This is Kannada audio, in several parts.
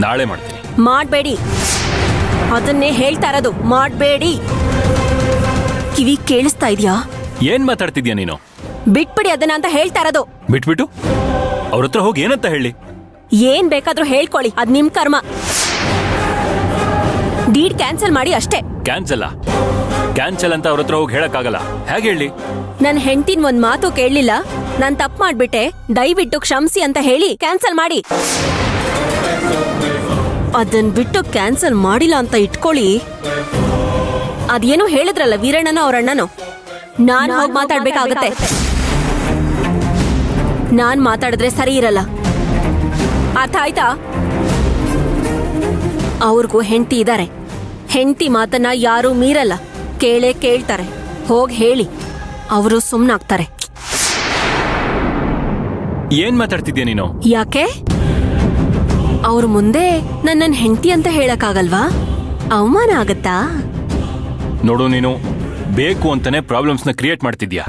ನಾಳೆ ಮಾಡ್ತೀನಿ. ಮಾಡ್ಬೇಡಿ, ಅದನ್ನೇ ಹೇಳ್ತಾ ಇರೋದು, ಮಾಡ್ಬೇಡಿ. ಕಿವಿ ಕೇಳಿಸ್ತಾ ಇದೆಯಾ? ಏನ್ ಮಾತಾಡ್ತಿದ್ಯಾ ನೀನು? ಬಿಟ್ಬಿಡಿ ಅದನ್ನ ಅಂತ ಹೇಳ್ತಾ ಇರೋದು. ಬಿಟ್ಬಿಟ್ಟು ಅವ್ರ ಹತ್ರ ಹೋಗಿ ಏನಂತ ಹೇಳಿ? ಏನ್ ಬೇಕಾದ್ರೂ ಹೇಳ್ಕೊಳ್ಳಿ, ಅದ್ ನಿಮ್ ಕರ್ಮ. ಡೀಡ್ ಕ್ಯಾನ್ಸಲ್ ಮಾಡಿ ಅಷ್ಟೇ. ಕ್ಯಾನ್ಸಲ್ ಅಂತ ಅವ್ರ ಹತ್ರ ಹೋಗಿ ಹೇಳಕ್ಕಾಗಲ್ಲ. ಹೇಗೆ ಹೇಳಿ? ನನ್ ಹೆಂಡತಿನ ಒಂದ್ ಮಾತು ಕೇಳಲಿಲ್ಲ, ನಾನ್ ತಪ್ಪು ಮಾಡ್ಬಿಟ್ಟೆ, ದಯವಿಟ್ಟು ಕ್ಷಮಿಸಿ ಅಂತ ಹೇಳಿ ಕ್ಯಾನ್ಸಲ್ ಮಾಡಿ. ಅದನ್ ಬಿಟ್ಟು ಕ್ಯಾನ್ಸಲ್ ಮಾಡಿಲ್ಲ ಅಂತ ಇಟ್ಕೊಳ್ಳಿ. ಅದೇನೋ ಹೇಳಿದ್ರಲ್ಲ ವೀರಣ್ಣನೋ ಅವ್ರ ಅಣ್ಣನೋ, ನಾನ್ ಹೋಗಿ ಮಾತಾಡ್ಬೇಕಾಗತ್ತೆ. ನಾನ್ ಮಾತಾಡಿದ್ರೆ ಸರಿ ಇರಲ್ಲ, ಅರ್ಥ ಆಯ್ತಾ? ಅವ್ರಿಗೂ ಹೆಂಡತಿ ಇದಾರೆ, ಹೆಂಡತಿ ಮಾತನ್ನ ಯಾರೂ ಮೀರಲ್ಲ, ಕೇಳ್ತಾರೆ. ಹೋಗ್ ಹೇಳಿ, ಅವರು ಸುಮ್ನಾಗ್ತಾರೆ. ಏನ್ ಮಾತಾಡ್ತಿದ್ಯಾ ನೀನು? ಯಾಕೆ? ಅವ್ರ ಮುಂದೆ ನನ್ನನ್ ಹೆಂಡತಿ ಅಂತ ಹೇಳಕ್ಕಾಗಲ್ವಾ? ಅವಮಾನ ಆಗತ್ತಾ? ನೋಡು, ನೀನು ಬೇಕು ಅಂತಾನೆ ಪ್ರಾಬ್ಲಮ್ಸ್ ನ ಕ್ರಿಯೇಟ್ ಮಾಡ್ತಿದ್ಯಾ.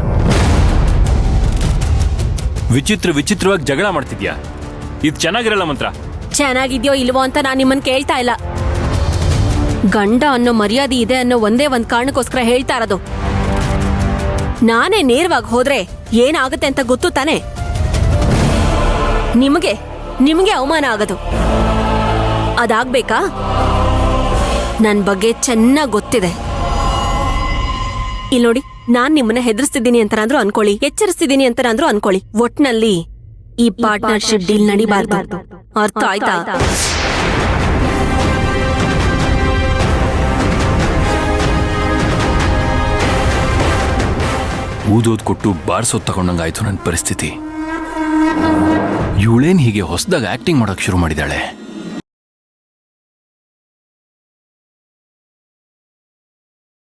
ವಿಚಿತ್ರವಾಗಿ ಜಗಳ ಮಾಡ್ತಿದ್ಯಾ. ಇದು ಚೆನ್ನಾಗಿರಲ್ಲ ಮಂತ್ರ. ಚೆನ್ನಾಗಿದ್ಯೋ ಇಲ್ವೋ ಅಂತ ನಾನ್ ನಿಮ್ಮನ್ ಕೇಳ್ತಾ ಇಲ್ಲ. ಗಂಡ ಅನ್ನೋ ಮರ್ಯಾದೆ ಇದೆ ಅನ್ನೋ ಒಂದೇ ಒಂದ್ ಕಾರಣಕ್ಕೋಸ್ಕರ ಹೇಳ್ತಾ ಇರೋದು. ನಾನೇ ನೇರವಾಗಿ ಹೋದ್ರೆ ಏನಾಗುತ್ತೆ ಅಂತ ಗೊತ್ತು ತಾನೆ. ನಿಮಗೆ ಅವಮಾನ ಆಗದು, ಅದಾಗ್ಬೇಕಾ? ನನ್ ಬಗ್ಗೆ ಚೆನ್ನಾಗ್ ಗೊತ್ತಿದೆ. ಇಲ್ಲಿ ನೋಡಿ, ನಾನ್ ನಿಮ್ಮನ್ನ ಹೆದರ್ಸ್ತಿದ್ದೀನಿ ಅಂತನಾದ್ರೂ ಅನ್ಕೊಳ್ಳಿ, ಎಚ್ಚರಿಸ್ತಿದ್ದೀನಿ ಅಂತನಾದ್ರೂ ಅನ್ಕೊಳ್ಳಿ, ಒಟ್ನಲ್ಲಿ ಈ ಪಾರ್ಟ್ನರ್ಶಿಪ್ ಡೀಲ್ ನಡಿಬಾರ್ದು. ಅರ್ಥ ಆಯ್ತಾ? ಊದೋದ್ ಕೊಟ್ಟು ಬಾರ್ಸೋದ್ ತಗೊಂಡಂಗಾಯ್ತು ನನ್ನ ಪರಿಸ್ಥಿತಿ. ಇವಳೇನ್ ಹೀಗೆ ಹೊಸದಾಗ ಆಕ್ಟಿಂಗ್ ಮಾಡಕ್ ಶುರು ಮಾಡಿದಾಳೆ?